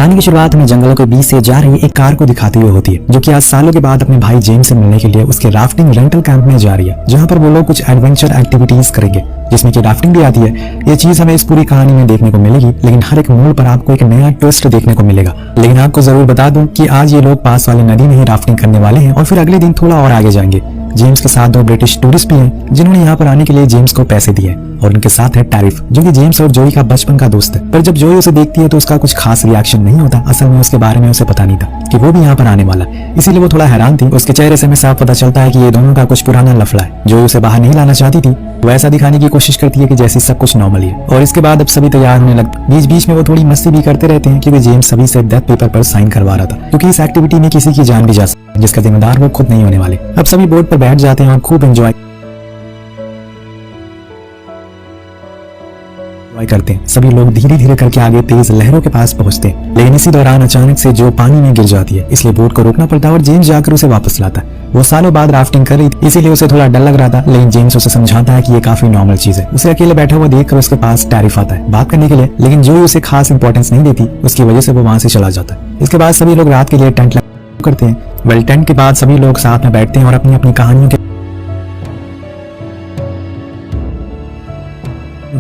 कहानी की शुरुआत हमें जंगलों के बीच से जा रही एक कार को दिखाते हुए होती है, जो कि आज सालों के बाद अपने भाई जेम्स से मिलने के लिए उसके राफ्टिंग रेंटल कैंप में जा रही है, जहां पर वो लोग कुछ एडवेंचर एक्टिविटीज करेंगे, जिसमें कि राफ्टिंग भी आती है। ये चीज हमें इस पूरी कहानी में देखने को मिलेगी, लेकिन हर एक मोड़ पर आपको एक नया ट्विस्ट देखने को मिलेगा। लेकिन आपको जरूर बता दूं कि आज ये लोग पास वाली नदी में ही राफ्टिंग करने वाले हैं और फिर अगले दिन थोड़ा और आगे जाएंगे। जेम्स के साथ 2 ब्रिटिश टूरिस्ट भी हैं, जिन्होंने यहाँ पर आने के लिए जेम्स को पैसे दिए, और उनके साथ है टैरिफ, जो कि जेम्स और जोई का बचपन का दोस्त है। पर जब जोई उसे देखती है तो उसका कुछ खास रिएक्शन नहीं होता। असल में उसके बारे में उसे पता नहीं था कि वो भी यहाँ पर आने वाला, इसीलिए वो थोड़ा हैरान थी। उसके चेहरे से हमें साफ पता चलता है कि ये दोनों का कुछ पुराना लफड़ा है। जोई उसे बाहर नहीं लाना चाहती थी, वो ऐसा दिखाने की कोशिश करती है कि जैसे सब कुछ नॉर्मल है। और इसके बाद अब सभी तैयार होने लगते। बीच बीच में वो थोड़ी मस्ती भी करते रहते हैं, क्योंकि जेम्स सभी से डेथ पेपर पर साइन करवा रहा था, क्योंकि इस एक्टिविटी में किसी की जान भी जा सकती है, जिसका जिम्मेदार वो खुद नहीं होने वाले। अब सभी बोट पर बैठ जाते हैं और खूब एंजॉय करते हैं। सभी लोग धीरे धीरे करके आगे तेज लहरों के पास पहुंचते हैं, लेकिन इसी दौरान अचानक से जो पानी में गिर जाती है, इसलिए बोट को रोकना पड़ता है और जेम्स जाकर उसे वापस लाता है। वो सालों बाद राफ्टिंग कर रही थी, इसीलिए उसे थोड़ा डर लग रहा था, लेकिन जेम्स उसे समझाता है कि ये काफी नॉर्मल चीज है। उसे अकेले बैठा हुआ देखकर उसके पास टैरिफ आता है बात करने के लिए, लेकिन जोई उसे खास इंपॉर्टेंस नहीं देती, उसकी वजह से वो वहां से चला जाता है। इसके बाद सभी लोग रात के लिए टेंट करते हैं। टेंट के बाद सभी लोग साथ में बैठते हैं और अपनी अपनी कहानियों के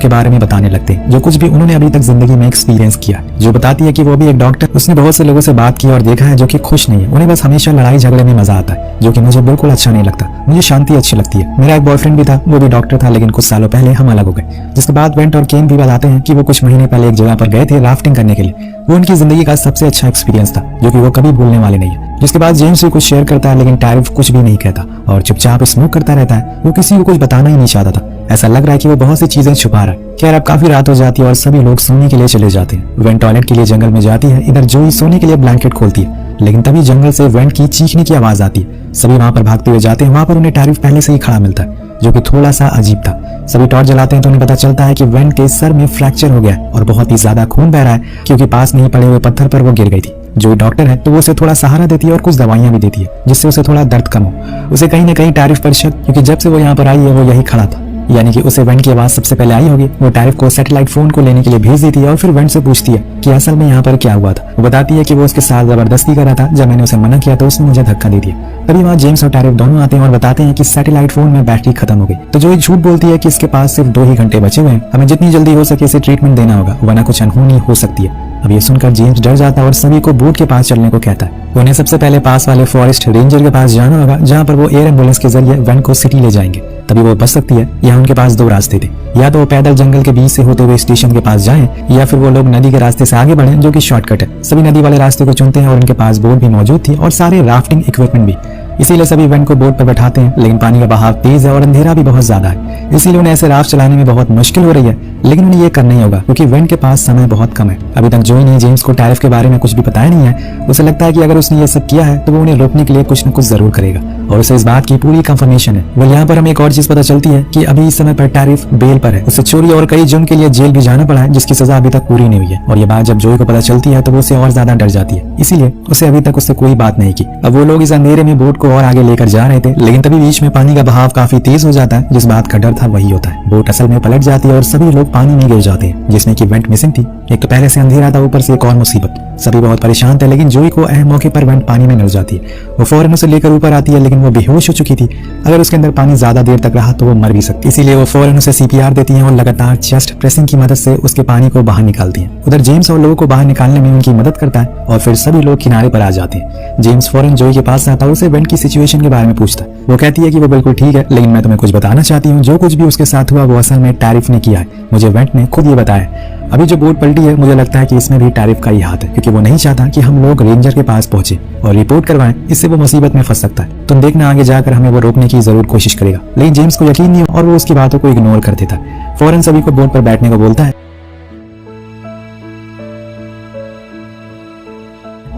बारे में बताने लगते हैं, जो कुछ भी उन्होंने अभी तक जिंदगी में एक्सपीरियंस किया। जो बताती है कि वो भी एक डॉक्टर, उसने बहुत से लोगों से बात की और देखा है जो कि खुश नहीं है। उन्हें बस हमेशा लड़ाई झगड़े में मजा आता है, जो कि मुझे बिल्कुल अच्छा नहीं लगता। मुझे शांति अच्छी लगती है। मेरा एक बॉयफ्रेंड भी था, वो भी डॉक्टर था, लेकिन कुछ सालों पहले हम अलग हो गए। जिसके बाद वेंट और केन भी बताते हैं कि वो कुछ महीने पहले एक जगह पर गए थे राफ्टिंग करने के लिए। वो उनकी जिंदगी का सबसे अच्छा एक्सपीरियंस था, जो कि वो कभी भूलने वाले नहीं है। जिसके बाद जेम्स भी कुछ शेयर करता है, लेकिन टैरिफ कुछ भी नहीं कहता और चुपचाप स्मोक करता रहता है। वो किसी को कुछ बताना ही नहीं चाहता था। ऐसा लग रहा है कि वो बहुत सी चीजें छुपा रहा है। खैर, अब काफी रात हो जाती है और सभी लोग सोने के लिए चले जाते हैं। वेंट टॉयलेट के लिए जंगल में जाती है। इधर जोई सोने के लिए ब्लैंकेट खोलती है, लेकिन तभी जंगल से वेंट की चीखने की आवाज आती है। सभी वहां पर भागते हुए जाते हैं। वहां पर उन्हें टैरिफ पहले से ही खड़ा मिलता है, जो कि थोड़ा सा अजीब था। सभी टॉर्च जलाते हैं तो उन्हें पता चलता है कि वेंट के सर में फ्रैक्चर हो गया और बहुत ही ज्यादा खून बह रहा है, क्योंकि पास में ही पड़े हुए पत्थर पर वो गिर गई थी। जो डॉक्टर है तो वो उसे थोड़ा सहारा देती है और कुछ दवाइयां भी देती है, जिससे उसे थोड़ा दर्द कम हो। उसे कहीं ना कहीं टैरिफ पर शक, क्योंकि जब से वो यहाँ पर आई है वो यही खड़ा था, यानी कि उसे वेंट की आवाज सबसे पहले आई होगी। वो टैरिफ को सैटेलाइट फोन को लेने के लिए भेज देती है और फिर वेंट से पूछती है कि असल में यहाँ पर क्या हुआ था। वो बताती है कि वो उसके साथ जबरदस्ती कर रहा था। जब मैंने उसे मना किया तो उसने मुझे धक्का दे दिया। तभी वहाँ जेम्स और टैरिफ दोनों आते हैं और बताते हैं कि सैटेलाइट फोन में बैटरी खत्म हो गई। तो जो झूठ बोलती है कि इसके पास सिर्फ 2 ही घंटे बचे हुए हैं, हमें जितनी जल्दी हो सके इसे ट्रीटमेंट देना होगा, वरना कुछ अनहोनी हो सकती है। अब ये सुनकर जेम्स डर जाता है और सभी को बोट के पास चलने को कहता है। उन्हें सबसे पहले पास वाले फॉरेस्ट रेंजर के पास जाना होगा, जहाँ पर वो एयर एम्बुलेंस के जरिए वेंट को सिटी ले जाएंगे, तभी वो बच सकती है। यहाँ उनके पास 2 रास्ते थे, या तो वो पैदल जंगल के बीच से होते हुए स्टेशन के पास जाएं, या फिर वो लोग नदी के रास्ते से आगे बढ़ें, जो कि शॉर्टकट है। सभी नदी वाले रास्ते को चुनते हैं और उनके पास बोट भी मौजूद थी और सारे राफ्टिंग इक्विपमेंट भी। इसीलिए सभी वेंट को बोट पर बैठाते हैं, लेकिन पानी का बहाव तेज है और अंधेरा भी बहुत ज्यादा है, इसीलिए उन्हें ऐसे राफ्ट चलाने में बहुत मुश्किल हो रही है। लेकिन उन्हें ये करना ही होगा, क्योंकि वेंट के पास समय बहुत कम है। अभी तक जोई ने जेम्स को टैरिफ के बारे में कुछ भी बताया नहीं है। उसे लगता है कि अगर उसने ये सब किया है तो वो उन्हें रोकने के लिए कुछ न कुछ जरूर करेगा, और उसे इस बात की पूरी कंफर्मेशन है। वह यहाँ पर हमें एक और चीज पता चलती है कि अभी इस समय पर टैरिफ बेल पर है। उसे चोरी और कई जुर्म के लिए जेल भी जाना पड़ा है, जिसकी सजा अभी तक पूरी नहीं हुई है। और ये बात जब जोई को पता चलती है तो वो उसे और ज्यादा डर जाती है, इसीलिए उसे अभी तक उससे कोई बात नहीं की। अब वो लोग इस अंधेरे में बोट को और आगे लेकर जा रहे थे, लेकिन तभी बीच में पानी का बहाव काफी तेज हो जाता है। जिस बात का डर था वही होता है, बोट असल में पलट जाती है और सभी लोग पानी में गिर जाते हैं, जिसमें कि वेंट मिसिंग थी। एक तो पहले से अंधेरा था, ऊपर से एक और मुसीबत। सभी बहुत परेशान थे, लेकिन जोई को अहम मौके पर वेंट पानी में गिर जाती है। वो फौरन उसे लेकर ऊपर आती है, लेकिन वो बेहोश हो चुकी थी। अगर उसके अंदर पानी ज्यादा देर तक रहा तो वो मर भी सकती, इसीलिए वो फौरन उसे सीपीआर देती है और लगातार चेस्ट प्रेसिंग की मदद से उसके पानी को बाहर निकालती है। उधर जेम्स और लोगों को बाहर निकालने में उनकी मदद करता है और फिर सभी लोग किनारे पर आ जाते हैं। जेम्स फौरन जोई के पास आता है, उसे वेंट की सिचुएशन के बारे में पूछता है। वो कहती है कि वो बिल्कुल ठीक है, लेकिन मैं तुम्हें कुछ बताना चाहती हूँ। जो कुछ भी उसके साथ हुआ वो असल में टैरिफ ने किया है, मुझे वेंट ने खुद ये बताया। अभी जो बोट पलटी है, मुझे लगता है कि इसमें भी टैरिफ का ही हाथ है, क्योंकि वो नहीं चाहता कि हम लोग रेंजर के पास पहुंचे और रिपोर्ट करवाएं। इससे वो मुसीबत में फंस सकता है। तुम देखना आगे जाकर हमें वो रोकने की जरूर कोशिश करेगा। लेकिन जेम्स को यकीन नहीं और वो उसकी बातों को इग्नोर कर देता है। फौरन सभी को बोट पर बैठने को बोलता है,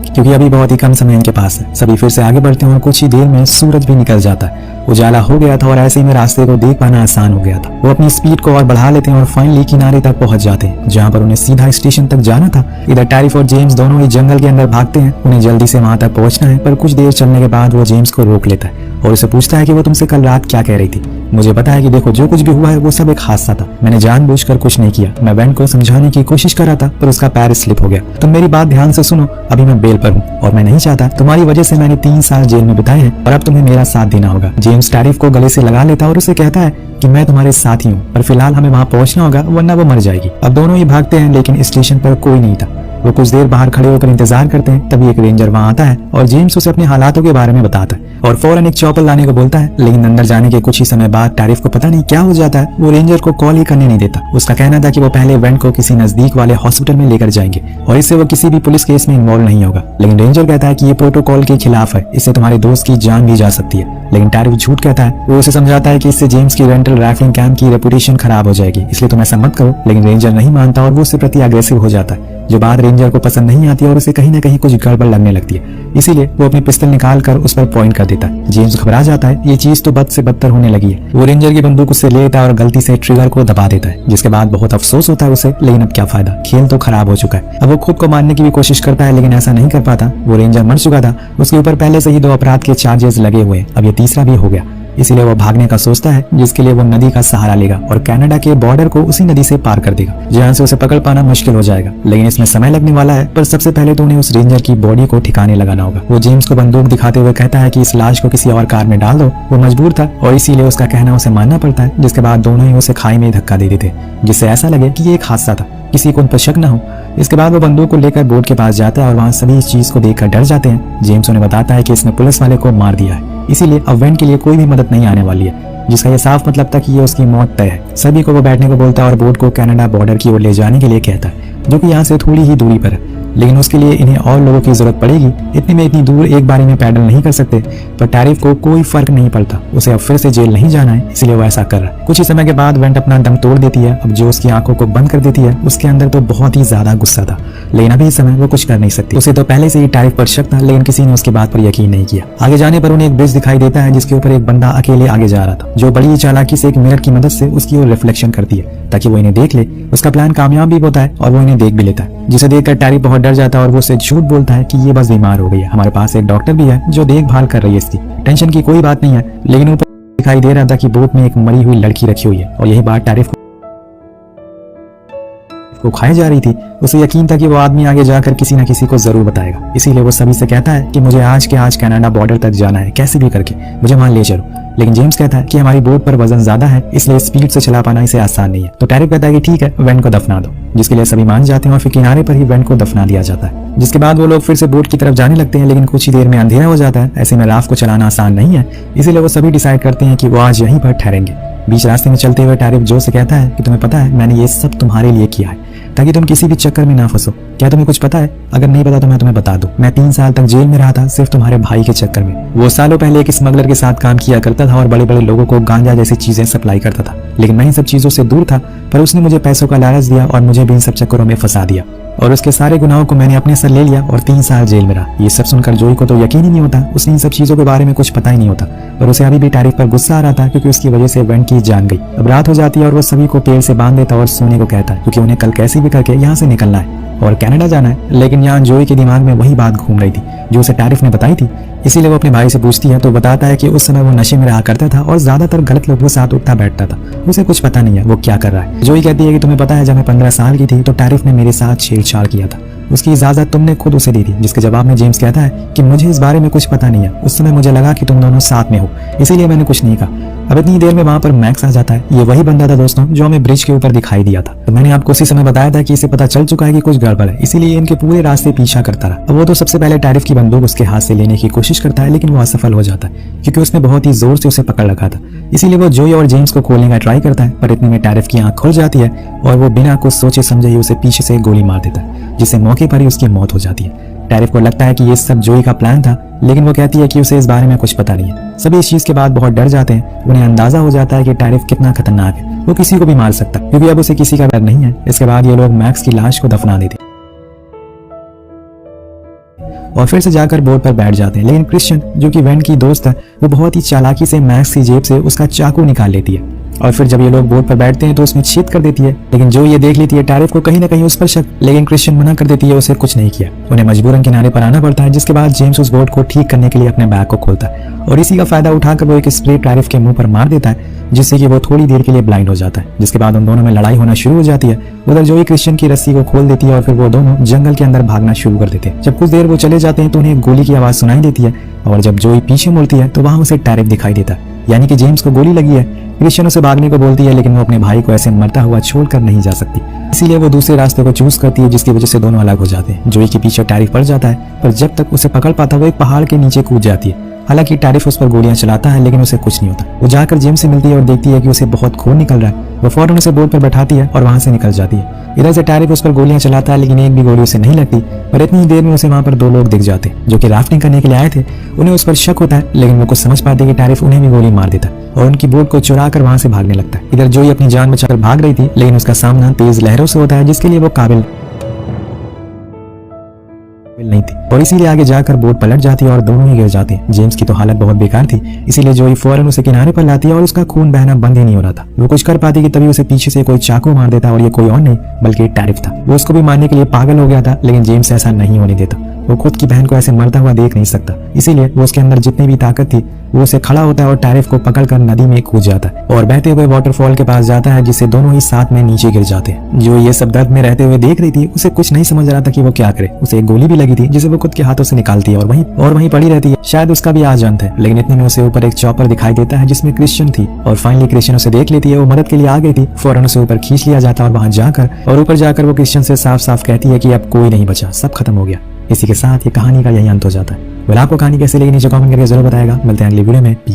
क्योंकि अभी बहुत ही कम समय इनके पास है। सभी फिर से आगे बढ़ते हैं और कुछ ही देर में सूरज भी निकल जाता है। उजाला हो गया था और ऐसे ही में रास्ते को देख पाना आसान हो गया था। वो अपनी स्पीड को और बढ़ा लेते हैं और फाइनली किनारे तक पहुंच जाते हैं, जहां पर उन्हें सीधा स्टेशन तक जाना था। इधर टैरिफ और जेम्स दोनों ही जंगल के अंदर भागते हैं। उन्हें जल्दी से वहां तक पहुंचना है, पर कुछ देर चलने के बाद वो जेम्स को रोक लेता है और उसे पूछता है कि वो तुमसे कल रात क्या कह रही थी। मुझे पता है कि देखो जो कुछ भी हुआ है वो सब एक हादसा था, मैंने जानबूझकर कुछ नहीं किया। मैं वेन को समझाने की कोशिश कर रहा था पर उसका पैर स्लिप हो गया। तुम मेरी बात ध्यान से सुनो, अभी मैं बेल पर हूँ और मैं नहीं चाहता तुम्हारी वजह से मैंने 3 साल जेल में बिताए हैं और अब तुम्हें मेरा साथ देना होगा। जेम्स टैरिफ को गले से लगा लेता और उसे कहता है कि मैं तुम्हारे साथ ही हूँ, पर फिलहाल हमें वहाँ पहुंचना होगा वरना वो मर जाएगी। अब दोनों ही भागते हैं लेकिन स्टेशन पर कोई नहीं था। वो कुछ देर बाहर खड़े होकर इंतजार करते हैं, तभी एक रेंजर वहां आता है और जेम्स उसे अपने हालातों के बारे में बताता है और फौरन एक चॉपर लाने को बोलता है। लेकिन अंदर जाने के कुछ ही समय बाद टैरिफ को पता नहीं क्या हो जाता है, वो रेंजर को कॉल ही करने नहीं देता। उसका कहना था कि वो पहले वेन को किसी नजदीक वाले हॉस्पिटल में लेकर जाएंगे और इससे वो किसी भी पुलिस केस में इन्वॉल्व नहीं होगा। लेकिन रेंजर कहता है कि ये प्रोटोकॉल के खिलाफ है, इससे तुम्हारे दोस्त की जान भी जा सकती है। लेकिन टैरिफ झूठ कहता है। वो उसे समझाता है कि इससे जेम्स की रेंटल राइफलिंग कैंप की रेपुटेशन खराब हो जाएगी, इसलिए तुम ऐसा मत करो। लेकिन रेंजर नहीं मानता और वो उससे प्रति अग्रेसिव हो जाता है, जो बात रेंजर को पसंद नहीं आती और उसे कहीं ना कहीं कुछ गड़बड़ लगने लगती है। इसीलिए वो अपनी पिस्टल निकाल कर उस पर पॉइंट कर देता है। जेम्स घबरा जाता है, ये चीज तो बद से बदतर होने लगी है। वो रेंजर की बंदूक उससे लेता है और गलती से ट्रिगर को दबा देता है, जिसके बाद बहुत अफसोस होता है उसे। लेकिन अब क्या फायदा, खेल तो खराब हो चुका है। अब वो खुद को मारने की भी कोशिश करता है लेकिन ऐसा नहीं कर पाता। वो रेंजर मर चुका था, उसके ऊपर पहले से ही 2 अपराध के चार्जेस लगे हुए हैं, अब ये तीसरा भी हो गया। इसीलिए वो भागने का सोचता है, जिसके लिए वो नदी का सहारा लेगा और कनाडा के बॉर्डर को उसी नदी से पार कर देगा, जहाँ से उसे पकड़ पाना मुश्किल हो जाएगा। लेकिन इसमें समय लगने वाला है, पर सबसे पहले तो उन्हें उस रेंजर की बॉडी को ठिकाने लगाना होगा। वो जेम्स को बंदूक दिखाते हुए कहता है कि इस लाश को किसी और कार में डाल दो। वो मजबूर था और इसीलिए उसका कहना उसे मानना पड़ता है, जिसके बाद दोनों ही उसे खाई में धक्का दे देते, जिससे ऐसा लगे कि ये एक हादसा था, किसी को उन पर शक न हो। इसके बाद वो बंदूक को लेकर बोट के पास जाता है और वहाँ सभी इस चीज को देखकर डर जाते हैं। जेम्स उन्हें बताता है कि इसने पुलिस वाले को मार दिया है, इसीलिए अब वेन के लिए कोई भी मदद नहीं आने वाली है, जिसका ये साफ मतलब था कि ये उसकी मौत तय है। सभी को वो बैठने को बोलता है और बोट को कनाडा बॉर्डर की ओर ले जाने के लिए कहता है, जो कि यहाँ से थोड़ी ही दूरी पर है। लेकिन उसके लिए इन्हें और लोगों की जरूरत पड़ेगी। इतने में इतनी दूर एक बारी में पैडल नहीं कर सकते, पर टैरिफ को कोई फर्क नहीं पड़ता, उसे अब फिर से जेल नहीं जाना है, इसलिए वो ऐसा कर रहा है। कुछ ही समय के बाद वेंट अपना दम तोड़ देती है। अब जो उसकी आंखों को बंद कर देती है, उसके अंदर तो बहुत ही ज्यादा गुस्सा था, लेकिन अभी इस समय वो कुछ कर नहीं सकती। उसे तो पहले से ही टैरिफ पर शक था, लेकिन किसी ने उसकी बात पर यकीन नहीं किया। आगे जाने पर उन्हें एक ब्रिज दिखाई देता है, जिसके ऊपर एक बंदा अकेले आगे जा रहा था, जो बड़ी ही चालाकी से एक मिरर की मदद से उसकी ओर रिफ्लेक्शन करती है ताकि वो इन्हें देख ले। उसका प्लान कामयाब भी होता है और वो इन्हें देख भी लेता है, जिसे देखकर टैरिफ बहुत डर जाता है और वो उसे झूठ बोलता है कि ये बस बीमार हो गई है। हमारे पास एक डॉक्टर भी है जो देखभाल कर रही है इसकी, टेंशन की कोई बात नहीं है। लेकिन ऊपर दिखाई दे रहा था कि बोट में एक मरी हुई लड़की रखी हुई है और यही बात टैरिफ को खाई जा रही थी। उसे यकीन था कि वो आदमी आगे जाकर किसी न किसी को जरूर बताएगा, इसीलिए वो सभी से कहता है कि मुझे आज के आज कनाडा बॉर्डर तक जाना है, कैसे भी करके मुझे वहां ले चलो। लेकिन जेम्स कहता है कि हमारी बोट पर वजन ज्यादा है, इसलिए स्पीड से चला पाना इसे आसान नहीं है। तो टैरिफ कहता है कि ठीक है, वेन को दफना दो, जिसके लिए सभी मान जाते हैं और फिर किनारे पर ही वेन को दफना दिया जाता है। जिसके बाद वो लोग फिर से बोट की तरफ जाने लगते हैं, लेकिन कुछ ही देर में अंधेरा हो जाता है। ऐसे में राफ्ट को चलाना आसान नहीं है, इसीलिए वो सभी डिसाइड करते हैं कि वो आज यहीं पर ठहरेंगे। बीच रास्ते में चलते हुए टैरिफ जो से कहता है कि तुम्हें पता है मैंने ये सब तुम्हारे लिए किया है, ताकि तुम किसी भी चक्कर में ना फंसो। क्या तुम्हें कुछ पता है? अगर नहीं पता तो मैं तुम्हें बता दूं। मैं 3 साल तक जेल में रहा था सिर्फ तुम्हारे भाई के चक्कर में। वो सालों पहले एक स्मगलर के साथ काम किया करता था और बड़े बड़े लोगों को गांजा जैसी चीजें सप्लाई करता था, लेकिन मैं इन सब चीजों से दूर था। पर उसने मुझे पैसों का लालच दिया और मुझे भी इन सब चक्करों में फंसा दिया और उसके सारे गुनाहों को मैंने अपने सर ले लिया और 3 साल जेल में रहा। ये सब सुनकर जोई को तो यकीन ही नहीं होता, उसने इन सब चीजों के बारे में कुछ पता ही नहीं होता, पर उसे अभी भी टैरिफ पर गुस्सा आ रहा था क्योंकि उसकी वजह से वेन की जान गई। अब रात हो जाती है और वो सभी को पेड़ से बांध देता और सोने को कहता है, क्योंकि उन्हें कल कैसे भी करके यहाँ से निकलना है और कनाडा जाना है। लेकिन यहाँ जोई के दिमाग में वही बात घूम रही थी जो उसे टैरिफ ने बताई थी, इसीलिए वो अपने भाई से पूछती है तो बताता है कि उस समय वो नशे में रहा करता था और ज्यादातर गलत लोगों के साथ उठता बैठता था, उसे कुछ पता नहीं है वो क्या कर रहा है। जोई कहती है कि तुम्हें पता है जब मैं 15 साल की थी तो टैरिफ ने मेरे साथ छेड़छाड़ किया था, उसकी इजाजत तुमने खुद उसे दी थी। जिसके जवाब में जेम्स कहता है कि मुझे इस बारे में कुछ पता नहीं है, उस समय मुझे लगा कि तुम दोनों साथ में हो, इसीलिए मैंने कुछ नहीं कहा। अब इतनी देर में वहां पर मैक्स आ जाता है। ये वही बंदा था दोस्तों जो हमें ब्रिज के ऊपर दिखाई दिया था। तो मैंने आपको उसी समय बताया था कि इसे पता चल चुका है कि कुछ गड़बड़ है, इसीलिए इनके पूरे रास्ते पीछा करता रहा। अब वो तो सबसे पहले टैरिफ की बंदूक उसके हाथ से लेने की कोशिश करता है, लेकिन वो असफल हो जाता है क्योंकि उसने बहुत ही जोर से उसे पकड़ रखा था। इसीलिए वो जोई और जेम्स को खोलने का ट्राई करता है, पर इतने में टैरिफ की आंख खुल जाती है और वो बिना कुछ सोचे समझे ही उसे पीछे से गोली मार देता है, जिससे मौके पर ही उसकी मौत हो जाती है। टैरिफ को लगता है कि ये सब जोई का प्लान था, लेकिन वो कहती है कि उसे इस बारे में कुछ पता नहीं है। सभी इस चीज के बाद बहुत डर जाते हैं। उन्हें अंदाजा हो जाता है कि टैरिफ कितना खतरनाक है, वो किसी को भी मार सकता है क्योंकि अब उसे किसी का डर नहीं है। इसके बाद ये लोग मैक्स की लाश को दफना देते और फिर से जाकर बोट पर बैठ जाते हैं। लेकिन क्रिश्चियन जो कि वेन की दोस्त है, वो बहुत ही चालाकी से मैक्स की जेब से उसका चाकू निकाल लेती है और फिर जब ये लोग बोट पर बैठते हैं तो उसमें छेद कर देती है, लेकिन जो ये देख लेती है टैरिफ को कहीं ना कहीं उस पर शक, लेकिन क्रिश्चियन मना कर देती है, उसे कुछ नहीं किया। उन्हें मजबूरन किनारे पर आना पड़ता है, जिसके बाद जेम्स उस बोट को ठीक करने के लिए अपने बैग को खोलता है और इसी का फायदा उठाकर वो एक स्प्रे टैरिफ के मुंह पर मार देता है, जिससे कि वो थोड़ी देर के लिए ब्लाइंड हो जाता है। जिसके बाद उन दोनों में लड़ाई होना शुरू हो जाती है। उधर जोई क्रिश्चियन की रस्सी को खोल देती है और फिर वो दोनों जंगल के अंदर भागना शुरू कर देते हैं। जब कुछ देर वो चले जाते हैं तो उन्हें एक गोली की आवाज सुनाई देती है और जब जोई पीछे मुड़ती है तो वहां उसे टैरिफ दिखाई देता है, यानी कि जेम्स को गोली लगी है। क्रिश्चियन उसे भागने को बोलती है, लेकिन वो अपने भाई को ऐसे मरता हुआ छोड़कर नहीं जा सकती, इसीलिए वो दूसरे रास्ते को चूज करती है, जिसकी वजह से दोनों अलग हो जाते हैं। जोई के पीछे टैरिफ पड़ जाता है, पर जब तक उसे पकड़ पाता वो एक पहाड़ के नीचे कूद जाती है। हालांकि टैरिफ उस पर गोलियां चलाता है, लेकिन उसे कुछ नहीं होता। वो जाकर जेम्स से मिलती है और देखती है कि उसे बहुत खून निकल रहा है। वो फौरन उसे बोट पर बैठाती है और वहां से निकल जाती है। इधर से टैरिफ उस पर गोलियां चलाता है, लेकिन एक भी गोली उसे नहीं लगती। पर इतनी ही देर में उसे वहां पर दो लोग दिख जाते हैं जो कि राफ्टिंग करने के लिए आए थे। उन्हें उस पर शक होता है, लेकिन वो कुछ समझ पाते हैं कि टैरिफ उन्हें भी गोली मार देता है और उनकी बोट को चुरा कर वहां से भागने लगता है। इधर जोई अपनी जान बचाकर भाग रही थी, लेकिन उसका सामना तेज लहरों से होता है, जिसके लिए वो काबिल नहीं थी और इसीलिए आगे जाकर बोट पलट जाती है और दोनों ही गिर जाते हैं। जेम्स की तो हालत बहुत बेकार थी, इसीलिए जोई फौरन उसे किनारे पर लाती है और उसका खून बहना बंद ही नहीं हो रहा था। वो कुछ कर पाती कि तभी उसे पीछे से कोई चाकू मार देता और ये कोई और नहीं बल्कि टैरिफ था। वो उसको भी मारने के लिए पागल हो गया था, लेकिन जेम्स ऐसा नहीं होने देता। वो खुद की बहन को ऐसे मरता हुआ देख नहीं सकता, इसीलिए वो उसके अंदर जितनी भी ताकत थी वो उसे खड़ा होता है और टैरिफ को पकड़कर नदी में कूद जाता है और बहते हुए वाटरफॉल के पास जाता है, जिससे दोनों ही साथ में नीचे गिर जाते हैं। जो ये सब दर्द में रहते हुए देख रही थी, उसे कुछ नहीं समझ रहा था कि वो क्या करे। उसे एक गोली भी लगी थी जिसे वो खुद के हाथों से निकालती है और वहीं पड़ी रहती है। शायद उसका भी आज अंत है, लेकिन इतने में उसे ऊपर एक चॉपर दिखाई देता है जिसमें क्रिश्चियन थी और फाइनली क्रिश्चियन उसे देख लेती है। वो मदद के लिए आ गई थी, फौरन उसे ऊपर खींच लिया जाता है और ऊपर जाकर वो क्रिश्चियन से साफ साफ कहती है कि अब कोई नहीं बचा, सब खत्म हो गया। इसी के साथ ये कहानी का यही अंत हो जाता है। आपको कहानी कैसे लगी नीचे कमेंट करके जरूर बताएगा। मिलते हैं अगली वीडियो में। पीस।